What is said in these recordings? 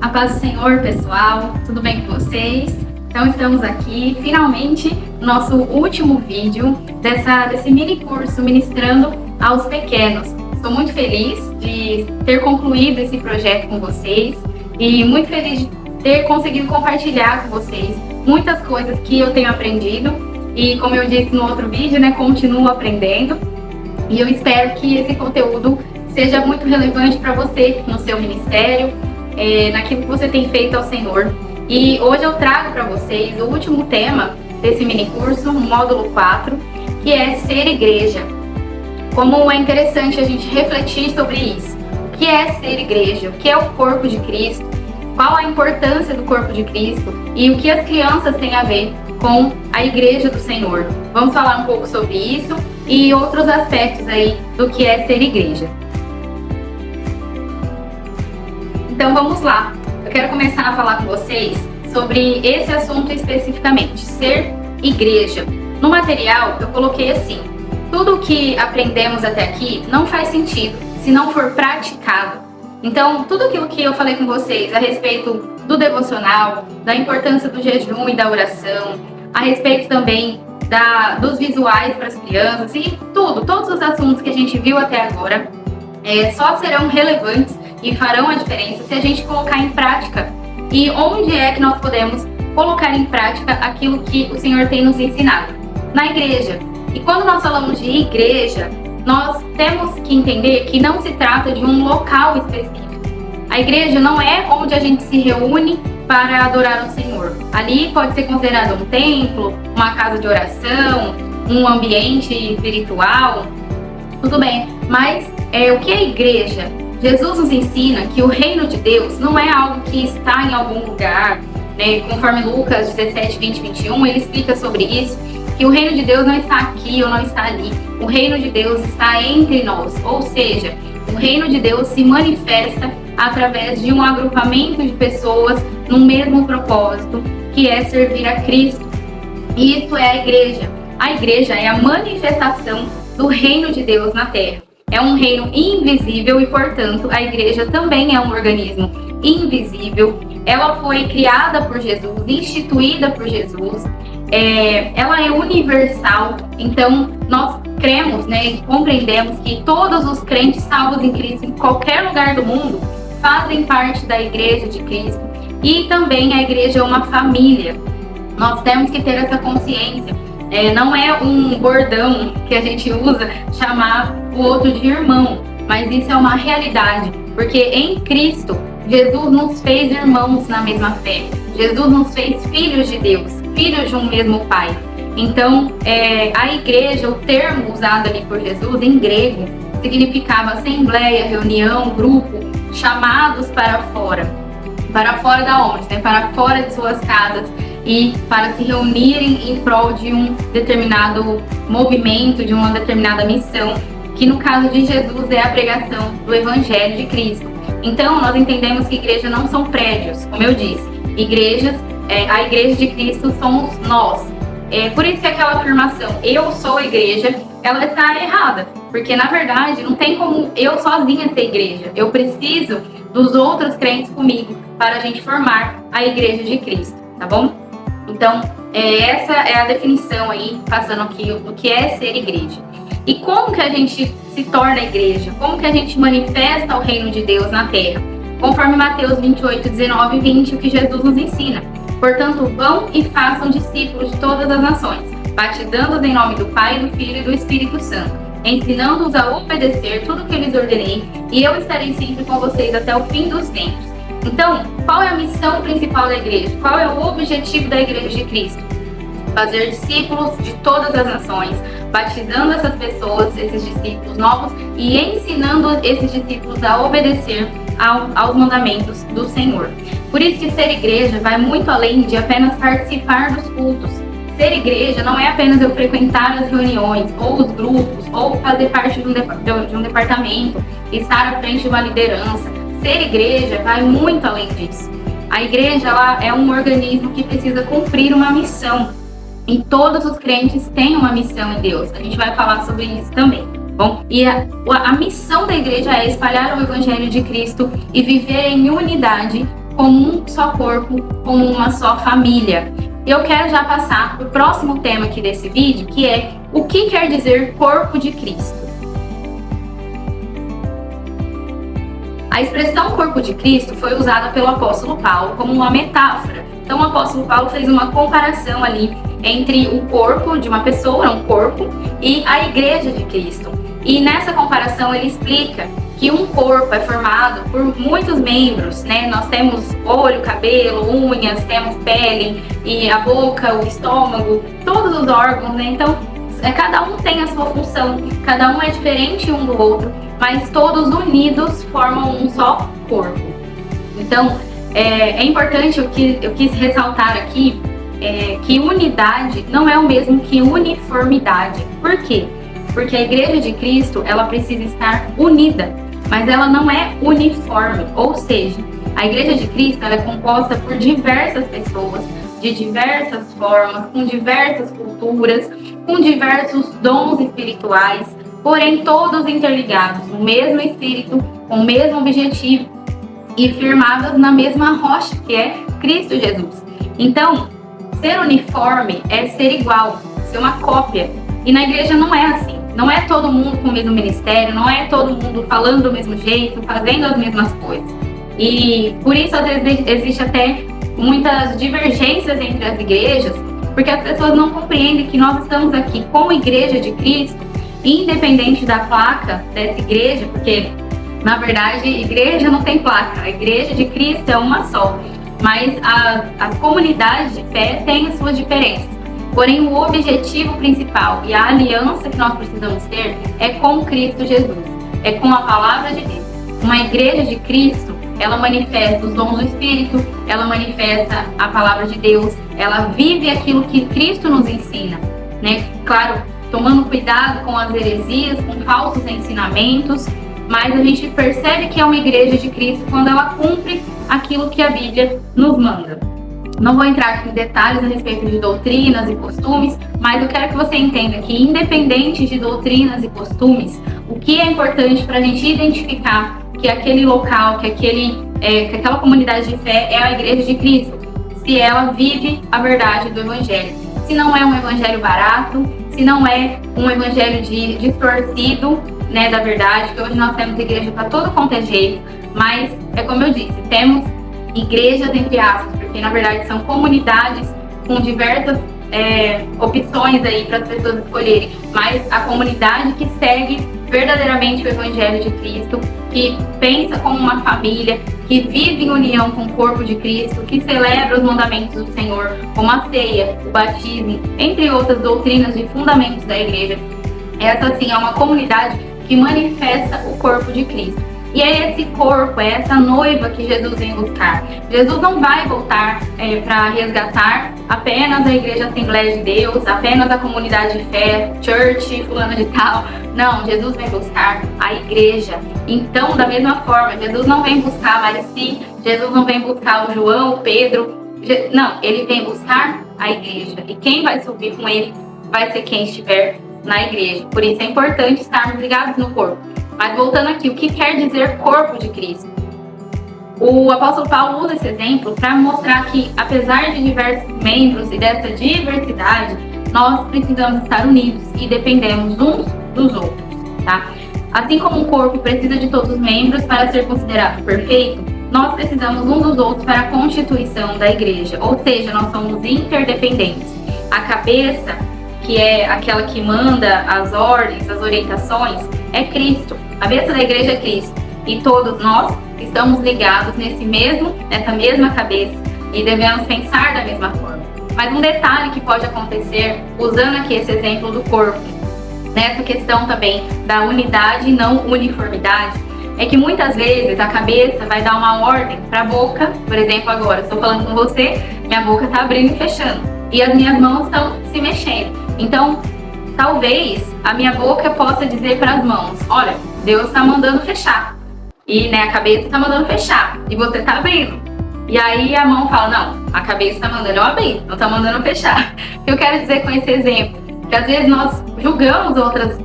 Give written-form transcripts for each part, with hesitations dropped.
A paz do Senhor, pessoal, tudo bem com vocês? Então estamos aqui, finalmente, no nosso último vídeo desse mini curso ministrando aos pequenos. Estou muito feliz de ter concluído esse projeto com vocês e muito feliz de ter conseguido compartilhar com vocês muitas coisas que eu tenho aprendido e, como eu disse no outro vídeo, continuo aprendendo, e eu espero que esse conteúdo seja muito relevante para você no seu ministério, naquilo que você tem feito ao Senhor. E hoje eu trago para vocês o último tema desse mini curso, módulo 4, que é ser igreja. Como é interessante a gente refletir sobre isso. O que é ser igreja? O que é o corpo de Cristo? Qual a importância do corpo de Cristo? E o que as crianças têm a ver com a igreja do Senhor? Vamos falar um pouco sobre isso e outros aspectos aí do que é ser igreja. Então vamos lá. Eu quero começar a falar com vocês sobre esse assunto especificamente, ser igreja. No material eu coloquei assim: tudo o que aprendemos até aqui não faz sentido se não for praticado. Então, tudo aquilo que eu falei com vocês a respeito do devocional, da importância do jejum e da oração, a respeito também dos visuais para as crianças e todos os assuntos que a gente viu até agora, só serão relevantes e farão a diferença se a gente colocar em prática. E onde é que nós podemos colocar em prática aquilo que o Senhor tem nos ensinado? Na igreja. E quando nós falamos de igreja, nós temos que entender que não se trata de um local específico. A igreja não é onde a gente se reúne para adorar o Senhor. Ali pode ser considerado um templo, uma casa de oração, um ambiente espiritual, tudo bem. Mas o que é igreja? Jesus nos ensina que o reino de Deus não é algo que está em algum lugar, conforme Lucas 17, 20, 21, ele explica sobre isso, que o reino de Deus não está aqui ou não está ali. O reino de Deus está entre nós, ou seja, o reino de Deus se manifesta através de um agrupamento de pessoas no mesmo propósito, que é servir a Cristo. E isso é a igreja. A igreja é a manifestação do reino de Deus na terra. É um reino invisível e, portanto, a igreja também é um organismo invisível. Ela foi criada por Jesus, instituída por Jesus. Ela é universal. Então, nós cremos, e compreendemos que todos os crentes salvos em Cristo, em qualquer lugar do mundo, fazem parte da igreja de Cristo. E também a igreja é uma família. Nós temos que ter essa consciência. Não é um bordão que a gente usa chamar o outro de irmão, mas isso é uma realidade, porque em Cristo, Jesus nos fez irmãos na mesma fé. Jesus nos fez filhos de Deus, filhos de um mesmo Pai. Então, a igreja, o termo usado ali por Jesus em grego, significava assembleia, reunião, grupo, chamados para fora. Para fora da onde? Para fora de suas casas e para se reunirem em prol de um determinado movimento, de uma determinada missão, que no caso de Jesus é a pregação do Evangelho de Cristo. Então, nós entendemos que igreja não são prédios, como eu disse. A igreja de Cristo somos nós. Por isso que aquela afirmação, eu sou a igreja, ela está errada. Porque, na verdade, não tem como eu sozinha ser igreja. Eu preciso dos outros crentes comigo para a gente formar a igreja de Cristo, tá bom? Então, essa é a definição aí, passando aqui do que é ser igreja. E como que a gente se torna igreja? Como que a gente manifesta o reino de Deus na terra? Conforme Mateus 28, 19 e 20, o que Jesus nos ensina. Portanto, vão e façam discípulos de todas as nações, batizando-os em nome do Pai, do Filho e do Espírito Santo, ensinando-os a obedecer tudo o que eu lhes ordenei, e eu estarei sempre com vocês até o fim dos tempos. Então, qual é a missão principal da igreja? Qual é o objetivo da igreja de Cristo? Fazer discípulos de todas as nações, batizando essas pessoas, esses discípulos novos, e ensinando esses discípulos a obedecer aos mandamentos do Senhor. Por isso que ser igreja vai muito além de apenas participar dos cultos. Ser igreja não é apenas eu frequentar as reuniões, ou os grupos, ou fazer parte de um departamento, estar à frente de uma liderança. Ser igreja vai muito além disso. A igreja ela é um organismo que precisa cumprir uma missão. E todos os crentes têm uma missão em Deus. A gente vai falar sobre isso também. Bom, e a missão da igreja é espalhar o Evangelho de Cristo e viver em unidade como um só corpo, como uma só família. Eu quero já passar para o próximo tema aqui desse vídeo, que é o que quer dizer corpo de Cristo. A expressão corpo de Cristo foi usada pelo apóstolo Paulo como uma metáfora. Então o apóstolo Paulo fez uma comparação ali entre o corpo de uma pessoa, um corpo, e a igreja de Cristo. E nessa comparação ele explica que um corpo é formado por muitos membros, né? Nós temos olho, cabelo, unhas, temos pele, e a boca, o estômago, todos os órgãos, né? Então, cada um tem a sua função, cada um é diferente um do outro, mas todos unidos formam um só corpo. Então, é importante, eu quis ressaltar aqui, que unidade não é o mesmo que uniformidade. Por quê? Porque a Igreja de Cristo, ela precisa estar unida, mas ela não é uniforme, ou seja, a Igreja de Cristo ela é composta por diversas pessoas, de diversas formas, com diversas culturas, com diversos dons espirituais, porém todos interligados no mesmo Espírito, com o mesmo objetivo e firmados na mesma rocha, que é Cristo Jesus. Então, ser uniforme é ser igual, ser uma cópia, e na igreja não é assim. Não é todo mundo com o mesmo ministério, não é todo mundo falando do mesmo jeito, fazendo as mesmas coisas. E por isso, às vezes, existe até muitas divergências entre as igrejas, porque as pessoas não compreendem que nós estamos aqui como Igreja de Cristo, independente da placa dessa igreja, porque, na verdade, igreja não tem placa, a Igreja de Cristo é uma só, mas as comunidades de fé têm as suas diferenças. Porém, o objetivo principal e a aliança que nós precisamos ter é com Cristo Jesus, é com a palavra de Deus. Uma igreja de Cristo, ela manifesta os dons do Espírito, ela manifesta a palavra de Deus, ela vive aquilo que Cristo nos ensina, né? Claro, tomando cuidado com as heresias, com falsos ensinamentos, mas a gente percebe que é uma igreja de Cristo quando ela cumpre aquilo que a Bíblia nos manda. Não vou entrar aqui em detalhes a respeito de doutrinas e costumes, mas eu quero que você entenda que, independente de doutrinas e costumes, o que é importante para a gente identificar que aquele local, que aquela comunidade de fé é a Igreja de Cristo, se ela vive a verdade do Evangelho. Se não é um evangelho barato, se não é um evangelho distorcido, né, da verdade, que hoje nós temos igreja para todo quanto é jeito, mas é como eu disse, temos igrejas entre aspas, porque na verdade são comunidades com diversas opções aí para as pessoas escolherem, mas a comunidade que segue verdadeiramente o Evangelho de Cristo, que pensa como uma família, que vive em união com o corpo de Cristo, que celebra os mandamentos do Senhor, como a ceia, o batismo, entre outras doutrinas e fundamentos da igreja. Essa sim é uma comunidade que manifesta o corpo de Cristo. E é esse corpo, é essa noiva que Jesus vem buscar. Jesus não vai voltar para resgatar apenas a Igreja Assembleia de Deus, apenas a comunidade de fé, church, fulano de tal. Não, Jesus vem buscar a igreja. Então, da mesma forma, Jesus não vem buscar a Marici, Jesus não vem buscar o João, o Pedro. Não, ele vem buscar a igreja. E quem vai subir com ele vai ser quem estiver na igreja. Por isso é importante estarmos ligados no corpo. Mas voltando aqui, o que quer dizer corpo de Cristo? O apóstolo Paulo usa esse exemplo para mostrar que, apesar de diversos membros e dessa diversidade, nós precisamos estar unidos e dependemos uns dos outros, tá? Assim como um corpo precisa de todos os membros para ser considerado perfeito, nós precisamos uns dos outros para a constituição da igreja, ou seja, nós somos interdependentes. A cabeça, que é aquela que manda as ordens, as orientações, é Cristo. A cabeça da igreja é Cristo. E todos nós estamos ligados nessa mesma cabeça e devemos pensar da mesma forma. Mas um detalhe que pode acontecer, usando aqui esse exemplo do corpo, nessa questão também da unidade e não uniformidade, é que muitas vezes a cabeça vai dar uma ordem para a boca. Por exemplo, agora estou falando com você, minha boca está abrindo e fechando e as minhas mãos estão se mexendo. Então, talvez a minha boca possa dizer para as mãos: olha, Deus está mandando fechar. E a cabeça está mandando fechar. E você está abrindo. E aí a mão fala: não, a cabeça está mandando eu abrir, não está mandando fechar. O que eu quero dizer com esse exemplo? Que às vezes nós julgamos outras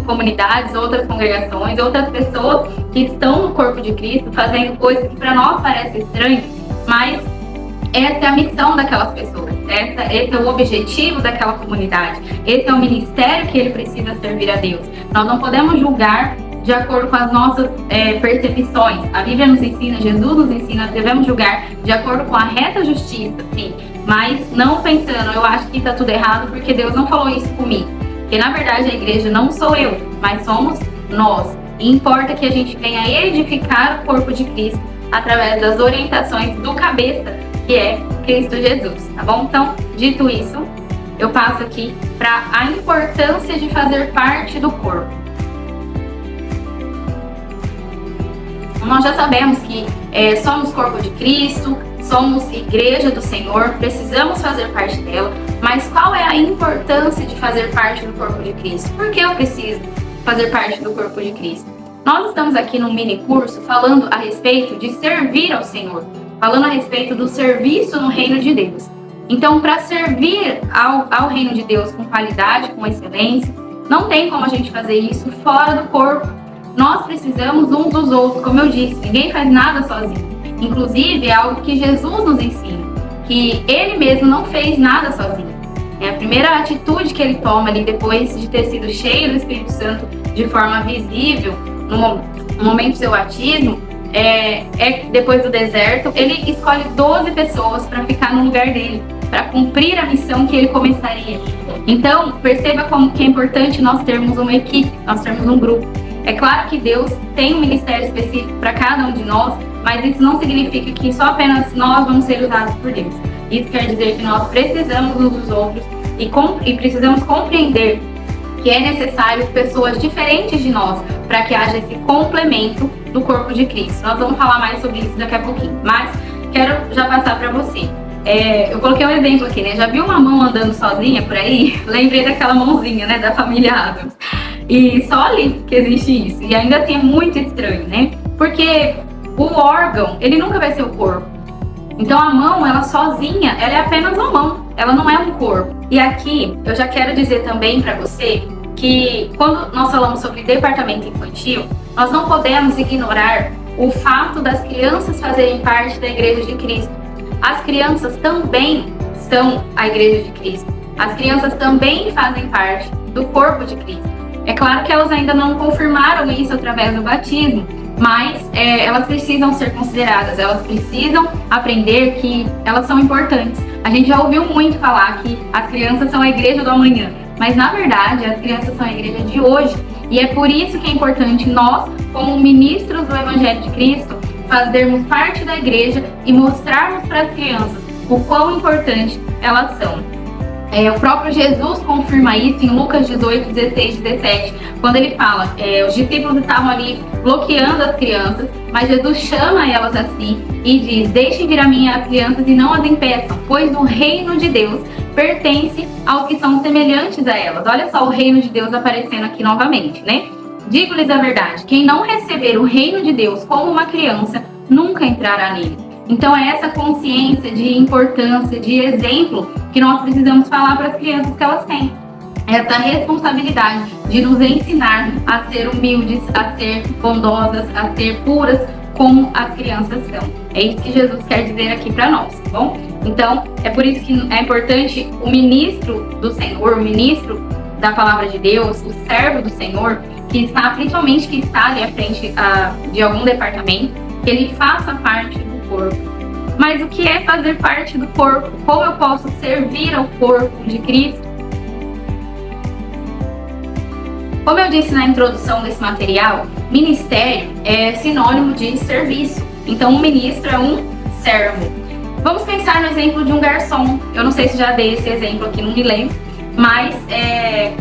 comunidades, outras congregações, outras pessoas que estão no corpo de Cristo fazendo coisas que para nós parecem estranhas, mas essa é a missão daquelas pessoas, esse é o objetivo daquela comunidade, esse é o ministério que ele precisa servir a Deus. Nós não podemos julgar de acordo com as nossas percepções. A Bíblia nos ensina, Jesus nos ensina, devemos julgar de acordo com a reta justiça, sim, mas não pensando, eu acho que está tudo errado porque Deus não falou isso comigo. Porque na verdade a igreja não sou eu, mas somos nós. E importa que a gente venha edificar o corpo de Cristo através das orientações do cabeça, que é Cristo Jesus, tá bom? Então, dito isso, eu passo aqui para a importância de fazer parte do corpo. Nós já sabemos que somos corpo de Cristo, somos igreja do Senhor, precisamos fazer parte dela, mas qual é a importância de fazer parte do corpo de Cristo? Por que eu preciso fazer parte do corpo de Cristo? Nós estamos aqui num mini curso falando a respeito de servir ao Senhor, falando a respeito do serviço no reino de Deus. Então, para servir ao reino de Deus com qualidade, com excelência, não tem como a gente fazer isso fora do corpo. Nós precisamos uns dos outros, como eu disse, ninguém faz nada sozinho. Inclusive, é algo que Jesus nos ensina, que ele mesmo não fez nada sozinho. A primeira atitude que ele toma ali depois de ter sido cheio do Espírito Santo de forma visível, no momento do seu batismo, depois do deserto, ele escolhe 12 pessoas para ficar no lugar dele, para cumprir a missão que ele começaria. Então, perceba como que é importante nós termos uma equipe, nós termos um grupo. É claro que Deus tem um ministério específico para cada um de nós, mas isso não significa que só apenas nós vamos ser usados por Deus. Isso quer dizer que nós precisamos uns dos outros e precisamos compreender que é necessário pessoas diferentes de nós para que haja esse complemento do corpo de Cristo. Nós vamos falar mais sobre isso daqui a pouquinho, mas quero já passar para você. Eu coloquei um exemplo aqui, né? Já viu uma mão andando sozinha por aí? Lembrei daquela mãozinha, né? Da família Addams. E só ali que existe isso. E ainda assim é muito estranho, né? Porque o órgão, ele nunca vai ser o corpo. Então a mão, ela sozinha, ela é apenas uma mão. Ela não é um corpo. E aqui, eu já quero dizer também para você que quando nós falamos sobre departamento infantil, nós não podemos ignorar o fato das crianças fazerem parte da Igreja de Cristo. As crianças também são a Igreja de Cristo. As crianças também fazem parte do corpo de Cristo. É claro que elas ainda não confirmaram isso através do batismo, mas elas precisam ser consideradas, elas precisam aprender que elas são importantes. A gente já ouviu muito falar que as crianças são a igreja do amanhã, mas na verdade as crianças são a igreja de hoje. E é por isso que é importante nós, como ministros do Evangelho de Cristo, fazermos parte da igreja e mostrarmos para as crianças o quão importante elas são. O próprio Jesus confirma isso em Lucas 18, 16, 17, quando ele fala, os discípulos estavam ali bloqueando as crianças, mas Jesus chama elas assim e diz: deixem vir a mim as crianças e não as impeçam, pois o reino de Deus pertence aos que são semelhantes a elas. Olha só o reino de Deus aparecendo aqui novamente, né? Digo-lhes a verdade, quem não receber o reino de Deus como uma criança, nunca entrará nele. Então é essa consciência de importância, de exemplo, que nós precisamos falar para as crianças que elas têm. Essa responsabilidade de nos ensinar a ser humildes, a ser bondosas, a ser puras, como as crianças são. É isso que Jesus quer dizer aqui para nós, tá bom? Então, é por isso que é importante o ministro do Senhor, o ministro da Palavra de Deus, o servo do Senhor, principalmente que está ali à frente de algum departamento, que ele faça parte do corpo. Mas o que é fazer parte do corpo? Como eu posso servir ao corpo de Cristo? Como eu disse na introdução desse material, ministério é sinônimo de serviço. Então, um ministro é um servo. Vamos pensar no exemplo de um garçom. Eu não sei se já dei esse exemplo aqui, não me lembro. Mas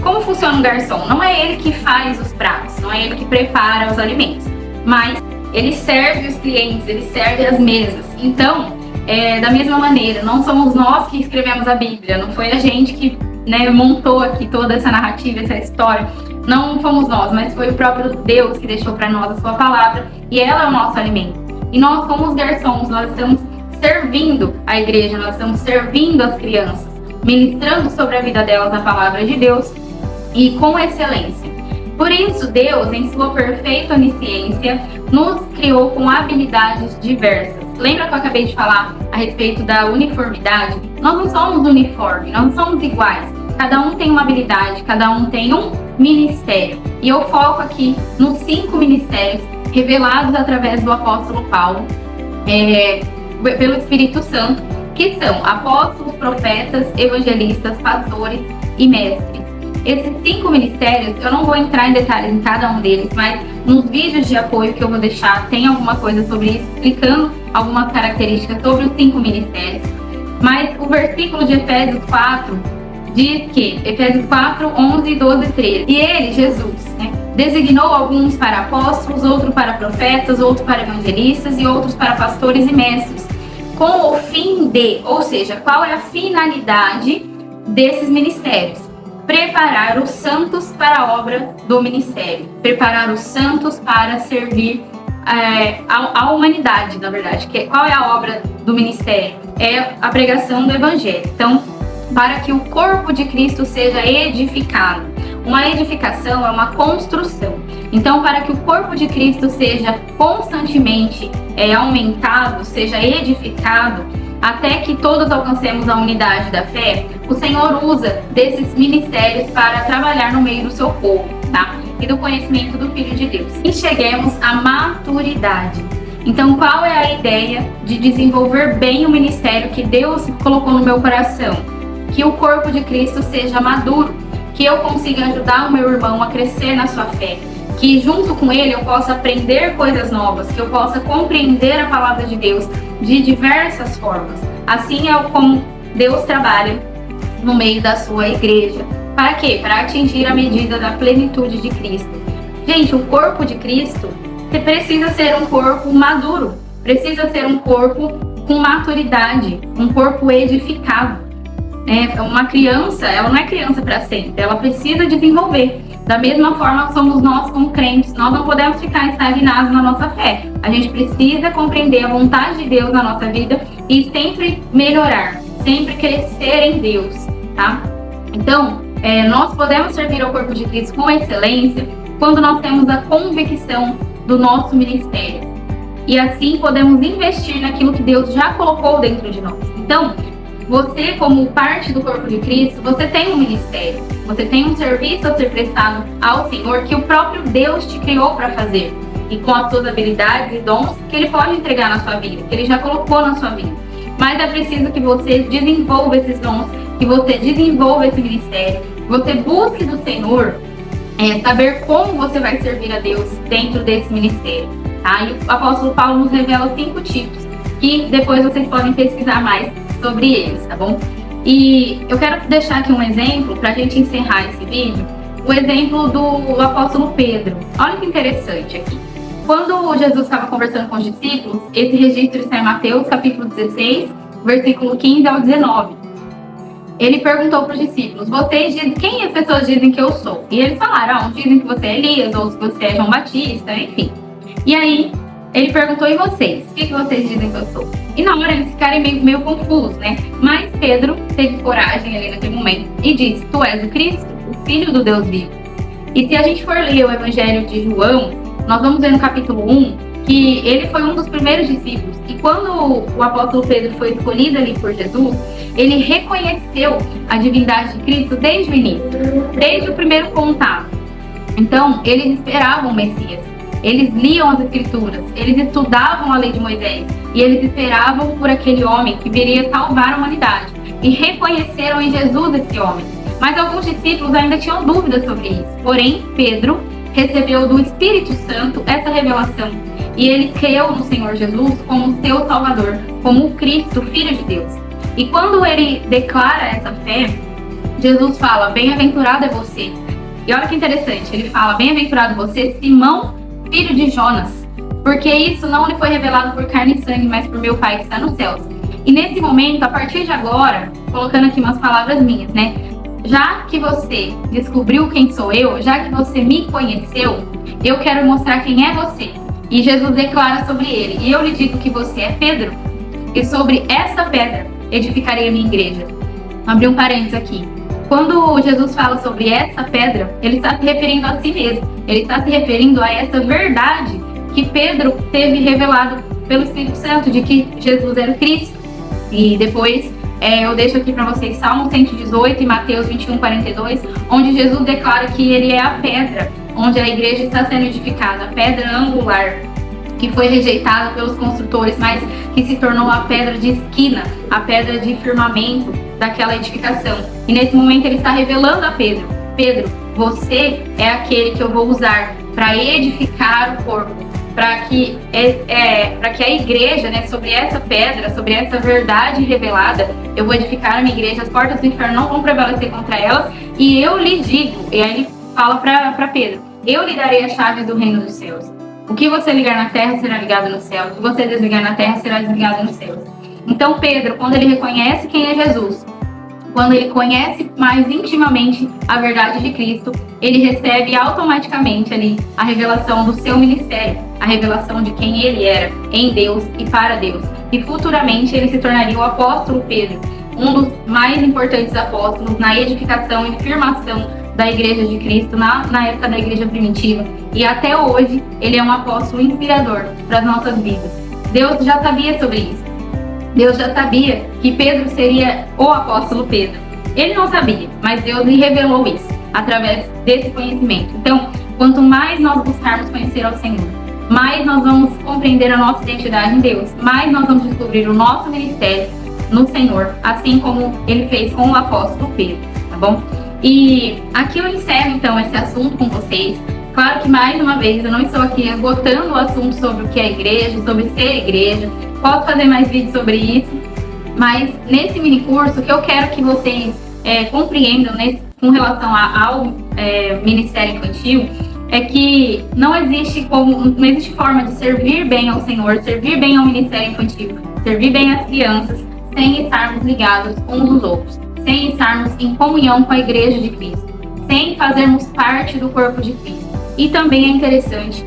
como funciona um garçom? Não é ele que faz os pratos, não é ele que prepara os alimentos, mas ele serve os clientes, ele serve as mesas. Então, da mesma maneira, não somos nós que escrevemos a Bíblia, não foi a gente que montou aqui toda essa narrativa, essa história. Não fomos nós, mas foi o próprio Deus que deixou para nós a sua palavra e ela é o nosso alimento. E nós, como os garçons, nós estamos servindo a igreja, nós estamos servindo as crianças, ministrando sobre a vida delas a palavra de Deus e com excelência. Por isso, Deus, em sua perfeita onisciência, nos criou com habilidades diversas. Lembra que eu acabei de falar a respeito da uniformidade, nós não somos uniformes, nós não somos iguais. Cada um tem uma habilidade, cada um tem um ministério. E eu foco aqui nos 5 ministérios revelados através do apóstolo Paulo, pelo Espírito Santo, que são apóstolos, profetas, evangelistas, pastores e mestres. Esses 5 ministérios, eu não vou entrar em detalhes em cada um deles, mas nos vídeos de apoio que eu vou deixar tem alguma coisa sobre isso, explicando algumas características sobre os 5 ministérios. Mas o versículo de Efésios 4 diz que, Efésios 4, 11, 12, 13, e ele, Jesus, designou alguns para apóstolos, outros para profetas, outros para evangelistas e outros para pastores e mestres, com o fim de, ou seja, qual é a finalidade desses ministérios? Preparar os santos para a obra do ministério, preparar os santos para servir a humanidade, na verdade. Qual é a obra do ministério? É a pregação do evangelho. Então, para que o corpo de Cristo seja edificado. Uma edificação é uma construção. Então, para que o corpo de Cristo seja constantemente aumentado, seja edificado, até que todos alcancemos a unidade da fé, o Senhor usa desses ministérios para trabalhar no meio do seu povo, tá? E do conhecimento do Filho de Deus. E cheguemos à maturidade. Então, qual é a ideia de desenvolver bem o ministério que Deus colocou no meu coração? Que o corpo de Cristo seja maduro, que eu consiga ajudar o meu irmão a crescer na sua fé, que junto com ele eu possa aprender coisas novas, que eu possa compreender a palavra de Deus de diversas formas. Assim é como Deus trabalha no meio da sua igreja. Para quê? Para atingir a medida da plenitude de Cristo. Gente, o corpo de Cristo precisa ser um corpo maduro, precisa ser um corpo com maturidade, um corpo edificado. Uma criança, ela não é criança para sempre, ela precisa desenvolver. Da mesma forma somos nós como crentes, nós não podemos ficar estagnados na nossa fé. A gente precisa compreender a vontade de Deus na nossa vida e sempre melhorar, sempre crescer em Deus, tá? Então, nós podemos servir ao corpo de Cristo com excelência quando nós temos a convicção do nosso ministério. E assim podemos investir naquilo que Deus já colocou dentro de nós. Então, você, como parte do corpo de Cristo, você tem um ministério, você tem um serviço a ser prestado ao Senhor que o próprio Deus te criou para fazer. E com as suas habilidades e dons que Ele pode entregar na sua vida, que Ele já colocou na sua vida. Mas é preciso que você desenvolva esses dons, que você desenvolva esse ministério, que você busque do Senhor saber como você vai servir a Deus dentro desse ministério. Tá? E o apóstolo Paulo nos revela 5 tipos, que depois vocês podem pesquisar mais sobre eles, tá bom? E eu quero deixar aqui um exemplo para a gente encerrar esse vídeo, o exemplo do apóstolo Pedro. Olha que interessante aqui. Quando Jesus estava conversando com os discípulos, esse registro está em Mateus capítulo 16, versículo 15 ao 19. Ele perguntou para os discípulos: vocês dizem, quem as pessoas dizem que eu sou? E eles falaram: uns dizem que você é Elias, outros que você é João Batista, enfim. E aí ele perguntou: e vocês? O que vocês dizem que eu sou? E na hora eles ficaram meio confusos, né? Mas Pedro teve coragem ali naquele momento e disse: tu és o Cristo, o Filho do Deus vivo. E se a gente for ler o Evangelho de João, nós vamos ver no capítulo 1 que ele foi um dos primeiros discípulos. E quando o apóstolo Pedro foi escolhido ali por Jesus, ele reconheceu a divindade de Cristo desde o início, desde o primeiro contato. Então, eles esperavam o Messias. Eles liam as Escrituras, eles estudavam a lei de Moisés e eles esperavam por aquele homem que viria salvar a humanidade e reconheceram em Jesus esse homem. Mas alguns discípulos ainda tinham dúvidas sobre isso. Porém, Pedro recebeu do Espírito Santo essa revelação e ele creu no Senhor Jesus como seu Salvador, como o Cristo, Filho de Deus. E quando ele declara essa fé, Jesus fala: bem-aventurado é você. E olha que interessante, ele fala: bem-aventurado você, Simão, filho de Jonas, porque isso não lhe foi revelado por carne e sangue, mas por meu Pai que está nos céus. E nesse momento, a partir de agora, colocando aqui umas palavras minhas, né? Já que você descobriu quem sou eu, já que você me conheceu, eu quero mostrar quem é você. E Jesus declara sobre ele: e eu lhe digo que você é Pedro, e sobre essa pedra edificarei a minha igreja. Abri um parênteses aqui. Quando Jesus fala sobre essa pedra, ele está se referindo a si mesmo. Ele está se referindo a essa verdade que Pedro teve revelado pelo Espírito Santo, de que Jesus era o Cristo. E depois eu deixo aqui para vocês Salmo 118 e Mateus 21:42, onde Jesus declara que ele é a pedra onde a igreja está sendo edificada, a pedra angular, que foi rejeitada pelos construtores, mas que se tornou a pedra de esquina, a pedra de firmamento daquela edificação. E nesse momento ele está revelando a Pedro: Pedro, você é aquele que eu vou usar para edificar o corpo, para que a igreja, né, sobre essa pedra, sobre essa verdade revelada, eu vou edificar a minha igreja, as portas do inferno não vão prevalecer contra elas, e eu lhe digo, e aí ele fala para Pedro: eu lhe darei as chaves do reino dos céus. O que você ligar na terra será ligado no céu, o que você desligar na terra será desligado no céu. Então Pedro, quando ele reconhece quem é Jesus, quando ele conhece mais intimamente a verdade de Cristo, ele recebe automaticamente ali a revelação do seu ministério, a revelação de quem ele era em Deus e para Deus. E futuramente ele se tornaria o apóstolo Pedro, um dos mais importantes apóstolos na edificação e firmação da igreja de Cristo, na época da igreja primitiva. E até hoje ele é um apóstolo inspirador para as nossas vidas. Deus já sabia sobre isso. Deus já sabia que Pedro seria o apóstolo Pedro. Ele não sabia, mas Deus lhe revelou isso através desse conhecimento. Então, quanto mais nós buscarmos conhecer ao Senhor, mais nós vamos compreender a nossa identidade em Deus, mais nós vamos descobrir o nosso ministério no Senhor, assim como ele fez com o apóstolo Pedro, tá bom? E aqui eu encerro então esse assunto com vocês. Claro que mais uma vez eu não estou aqui esgotando o assunto sobre o que é igreja, sobre ser igreja. Posso fazer mais vídeos sobre isso, mas nesse mini curso o que eu quero que vocês compreendam com relação ao ministério infantil é que não existe forma de servir bem ao Senhor, servir bem ao ministério infantil, servir bem às crianças, sem estarmos ligados uns aos outros, sem estarmos em comunhão com a igreja de Cristo, sem fazermos parte do corpo de Cristo. E também é interessante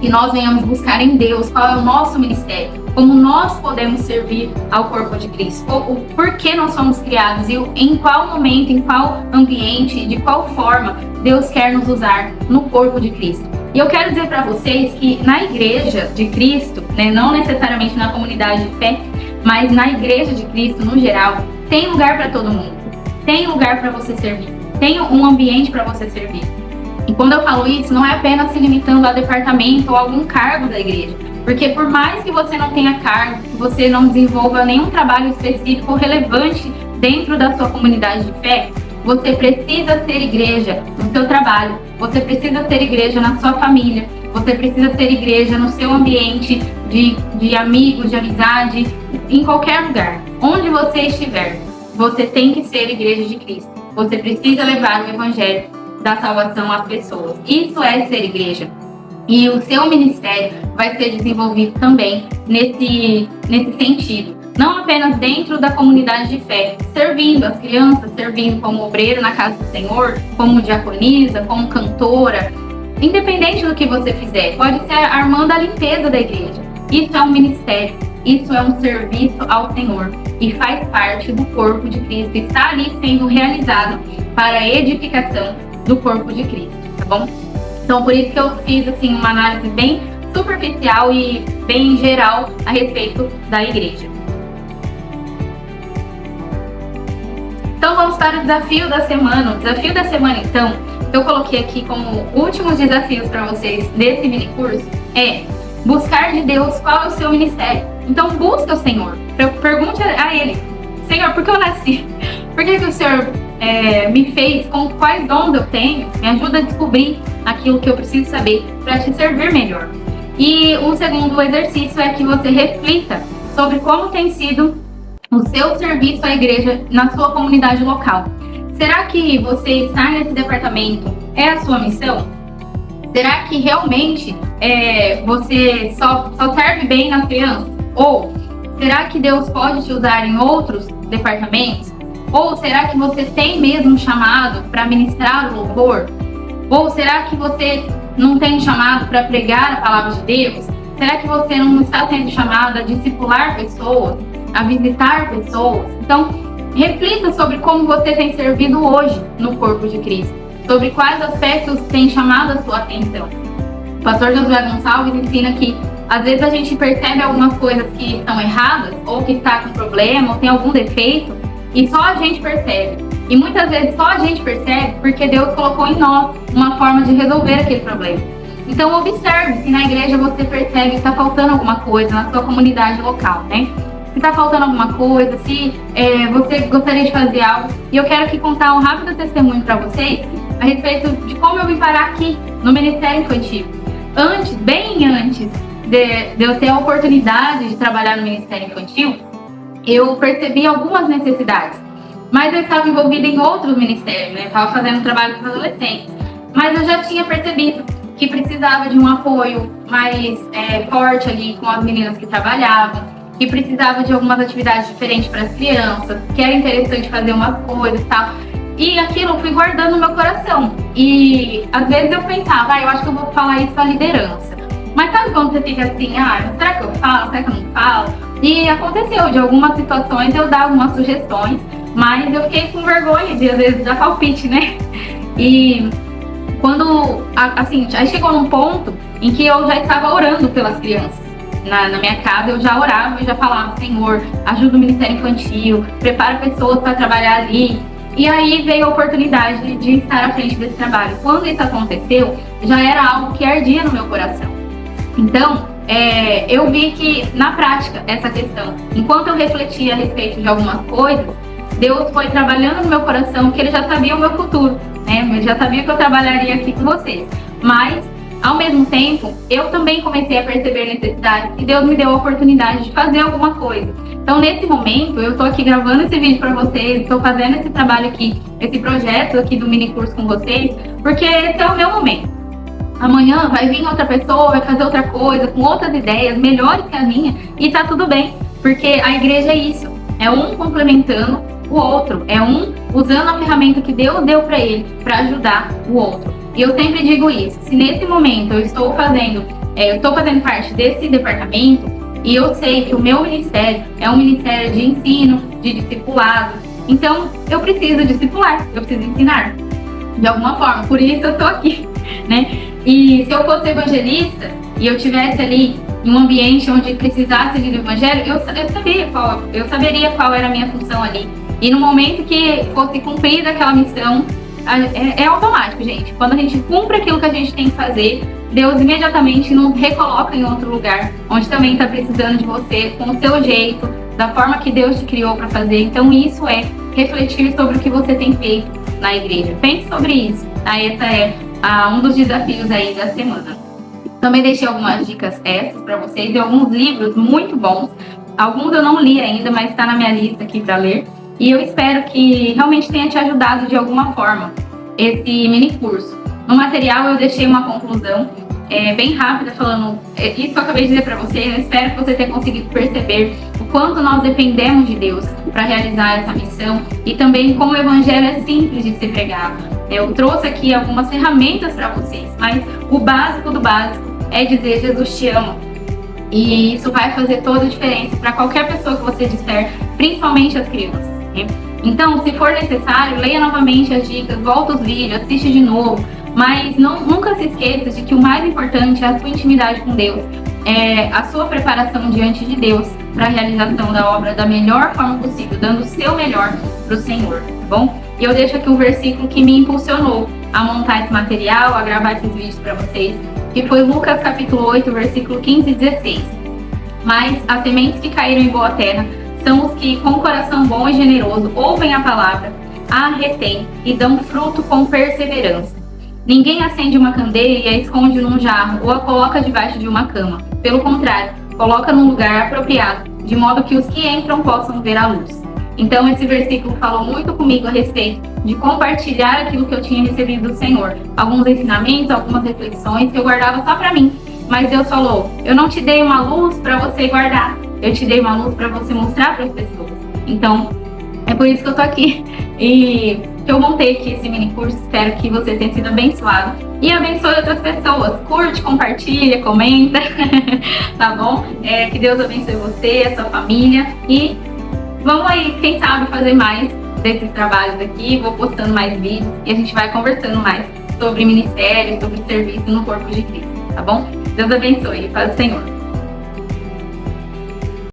que nós venhamos buscar em Deus qual é o nosso ministério, como nós podemos servir ao corpo de Cristo, o porquê nós somos criados e em qual momento, em qual ambiente, de qual forma Deus quer nos usar no corpo de Cristo. E eu quero dizer para vocês que na igreja de Cristo, né, não necessariamente na comunidade de fé, mas na igreja de Cristo no geral, tem lugar para todo mundo, tem lugar para você servir, tem um ambiente para você servir. E quando eu falo isso, não é apenas se limitando a departamento ou algum cargo da igreja, porque por mais que você não tenha cargo, que você não desenvolva nenhum trabalho específico ou relevante dentro da sua comunidade de fé, você precisa ser igreja no seu trabalho, você precisa ser igreja na sua família, você precisa ser igreja no seu ambiente de amigos, de amizade, em qualquer lugar. Onde você estiver, você tem que ser igreja de Cristo. Você precisa levar o evangelho da salvação às pessoas. Isso é ser igreja. E o seu ministério vai ser desenvolvido também nesse sentido. Não apenas dentro da comunidade de fé, servindo as crianças, servindo como obreiro na casa do Senhor, como diaconisa, como cantora. Independente do que você fizer, pode ser armando a limpeza da igreja. Isso é um ministério, isso é um serviço ao Senhor e faz parte do corpo de Cristo. Está ali sendo realizado para a edificação do corpo de Cristo, tá bom? Então, por isso que eu fiz assim uma análise bem superficial e bem geral a respeito da igreja. Então, vamos para o desafio da semana. O desafio da semana, então, eu coloquei aqui como últimos desafios para vocês desse mini curso é buscar de Deus qual é o seu ministério. Então, busca o Senhor. Pergunte a Ele: Senhor, por que eu nasci? Por que o Senhor me fez? Com quais dons eu tenho? Me ajuda a descobrir aquilo que eu preciso saber para te servir melhor. E o segundo exercício é que você reflita sobre como tem sido o seu serviço à igreja na sua comunidade local. Será que você estar nesse departamento é a sua missão? Será que realmente você só serve bem nas crianças? Ou será que Deus pode te usar em outros departamentos? Ou será que você tem mesmo um chamado para ministrar o louvor? Ou será que você não tem um chamado para pregar a palavra de Deus? Será que você não está sendo chamado a discipular pessoas, a visitar pessoas? Então, reflita sobre como você tem servido hoje no corpo de Cristo, sobre quais aspectos têm chamado a sua atenção. O pastor Josué Gonçalves ensina que Às vezes a gente percebe algumas coisas que estão erradas, ou que está com problema, ou tem algum defeito, e só a gente percebe. E muitas vezes só a gente percebe porque Deus colocou em nós uma forma de resolver aquele problema. Então observe se na igreja você percebe que está faltando alguma coisa na sua comunidade local, né? Se está faltando alguma coisa, se você gostaria de fazer algo. E eu quero aqui contar um rápido testemunho para vocês a respeito de como eu vim parar aqui no Ministério Infantil. Bem antes de eu ter a oportunidade de trabalhar no Ministério Infantil, eu percebi algumas necessidades. Mas eu estava envolvida em outros ministérios, né? Eu estava fazendo trabalho com adolescentes. Mas eu já tinha percebido que precisava de um apoio mais forte ali com as meninas que trabalhavam, que precisava de algumas atividades diferentes para as crianças, que era interessante fazer umas coisas e tal. E aquilo eu fui guardando no meu coração. E às vezes eu pensava, eu acho que eu vou falar isso para a liderança. Mas sabe quando você fica assim, será que eu falo, será que eu não falo? E aconteceu de algumas situações eu dar algumas sugestões, mas eu fiquei com vergonha de às vezes dar palpite, né? E quando, assim, aí chegou num ponto em que eu já estava orando pelas crianças. Na minha casa eu já orava e já falava, Senhor, ajuda o Ministério Infantil, prepara pessoas para trabalhar ali. E aí veio a oportunidade de estar à frente desse trabalho. Quando isso aconteceu, já era algo que ardia no meu coração. Então, eu vi que, na prática, essa questão, enquanto eu refletia a respeito de algumas coisas, Deus foi trabalhando no meu coração, que Ele já sabia o meu futuro, né? Ele já sabia que eu trabalharia aqui com vocês. Mas, ao mesmo tempo, eu também comecei a perceber necessidades e Deus me deu a oportunidade de fazer alguma coisa. Então, nesse momento, eu estou aqui gravando esse vídeo para vocês, estou fazendo esse trabalho aqui, esse projeto aqui do mini curso com vocês, porque esse é o meu momento. Amanhã vai vir outra pessoa, vai fazer outra coisa, com outras ideias, melhores que a minha, e tá tudo bem, porque a igreja é isso, é um complementando o outro, é um usando a ferramenta que Deus deu para ele, para ajudar o outro. E eu sempre digo isso, se nesse momento eu estou fazendo parte desse departamento, e eu sei que o meu ministério é um ministério de ensino, de discipulado, então eu preciso discipular, eu preciso ensinar, de alguma forma, por isso eu estou aqui, né? E se eu fosse evangelista e eu estivesse ali em um ambiente onde precisasse de evangelho, eu saberia qual era a minha função ali. E no momento que fosse cumprida aquela missão, é automático, gente. Quando a gente cumpre aquilo que a gente tem que fazer, Deus imediatamente nos recoloca em outro lugar, onde também está precisando de você, com o seu jeito, da forma que Deus te criou para fazer. Então isso é refletir sobre o que você tem feito na igreja. Pense sobre isso, tá? Essa é um dos desafios aí da semana. Também deixei algumas dicas extras para vocês e alguns livros muito bons. Alguns eu não li ainda, mas está na minha lista aqui para ler. E eu espero que realmente tenha te ajudado de alguma forma esse mini curso. No material eu deixei uma conclusão bem rápida falando isso que eu acabei de dizer para vocês. Eu espero que você tenha conseguido perceber o quanto nós dependemos de Deus para realizar essa missão e também como o evangelho é simples de ser pregado. Eu trouxe aqui algumas ferramentas para vocês, mas o básico do básico é dizer Jesus te ama. E isso vai fazer toda a diferença para qualquer pessoa que você disser, principalmente as crianças, né? Então, se for necessário, leia novamente as dicas, volta os vídeos, assiste de novo, mas nunca se esqueça de que o mais importante é a sua intimidade com Deus, é a sua preparação diante de Deus para a realização da obra da melhor forma possível, dando o seu melhor para o Senhor, tá bom? E eu deixo aqui um versículo que me impulsionou a montar esse material, a gravar esses vídeos para vocês, que foi Lucas capítulo 8, versículo 15 e 16. Mas as sementes que caíram em boa terra são os que, com coração bom e generoso, ouvem a palavra, a retêm e dão fruto com perseverança. Ninguém acende uma candeia e a esconde num jarro ou a coloca debaixo de uma cama. Pelo contrário, coloca num lugar apropriado, de modo que os que entram possam ver a luz. Então esse versículo falou muito comigo a respeito de compartilhar aquilo que eu tinha recebido do Senhor. Alguns ensinamentos, algumas reflexões que eu guardava só para mim. Mas Deus falou, eu não te dei uma luz para você guardar, eu te dei uma luz para você mostrar para as pessoas. Então, é por isso que eu tô aqui. E que eu montei aqui esse mini curso, espero que você tenha sido abençoado. E abençoe outras pessoas. Curte, compartilha, comenta, tá bom? Que Deus abençoe você, a sua família. E vamos aí, quem sabe, fazer mais desses trabalhos aqui. Vou postando mais vídeos e a gente vai conversando mais sobre ministério, sobre serviço no corpo de Cristo, tá bom? Deus abençoe. Paz do Senhor.